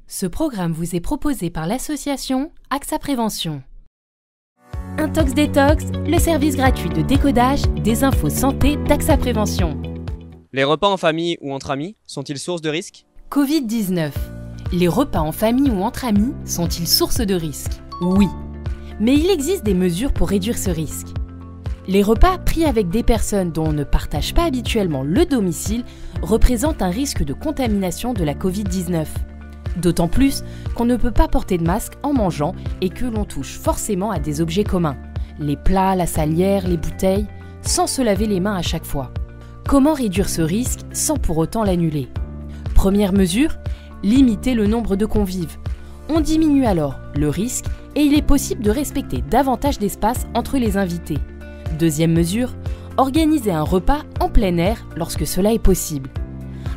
Ce programme vous est proposé par l'association AXA Prévention. Intox Détox, le service gratuit de décodage des infos santé d'AXA Prévention. Les repas en famille ou entre amis sont-ils source de risque ? Covid-19. Les repas en famille ou entre amis sont-ils source de risque ? Oui. Mais il existe des mesures pour réduire ce risque. Les repas pris avec des personnes dont on ne partage pas habituellement le domicile représentent un risque de contamination de la Covid-19. D'autant plus qu'on ne peut pas porter de masque en mangeant et que l'on touche forcément à des objets communs, les plats, la salière, les bouteilles, sans se laver les mains à chaque fois. Comment réduire ce risque sans pour autant l'annuler ? Première mesure, limiter le nombre de convives. On diminue alors le risque et il est possible de respecter davantage d'espace entre les invités. Deuxième mesure, organiser un repas en plein air lorsque cela est possible.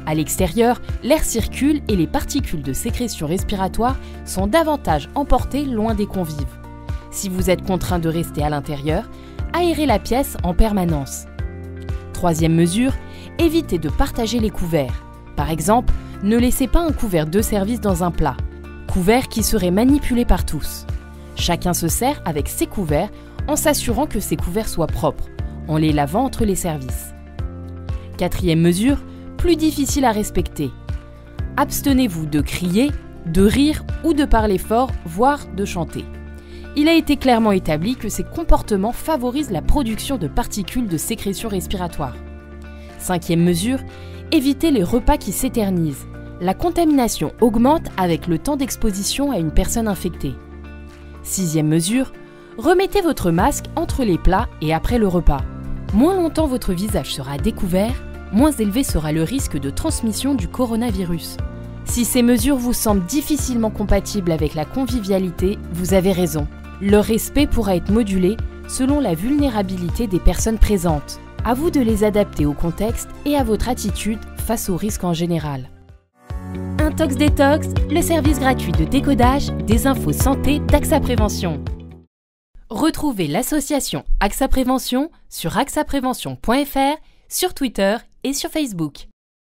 À l'extérieur, l'air circule et les particules de sécrétion respiratoire sont davantage emportées loin des convives. Si vous êtes contraint de rester à l'intérieur, aérez la pièce en permanence. Troisième mesure, évitez de partager les couverts. Par exemple, ne laissez pas un couvert de service dans un plat, couvert qui serait manipulé par tous. Chacun se sert avec ses couverts en s'assurant que ces couverts soient propres, en les lavant entre les services. Quatrième mesure, plus difficile à respecter. Abstenez-vous de crier, de rire ou de parler fort, voire de chanter. Il a été clairement établi que ces comportements favorisent la production de particules de sécrétion respiratoire. Cinquième mesure, évitez les repas qui s'éternisent. La contamination augmente avec le temps d'exposition à une personne infectée. Sixième mesure, remettez votre masque entre les plats et après le repas. Moins longtemps votre visage sera découvert, moins élevé sera le risque de transmission du coronavirus. Si ces mesures vous semblent difficilement compatibles avec la convivialité, vous avez raison. Leur respect pourra être modulé selon la vulnérabilité des personnes présentes. À vous de les adapter au contexte et à votre attitude face aux risques en général. Intox Détox, le service gratuit de décodage des infos santé d'AXA Prévention. Retrouvez l'association AXA Prévention sur axaprévention.fr, sur Twitter et sur Facebook.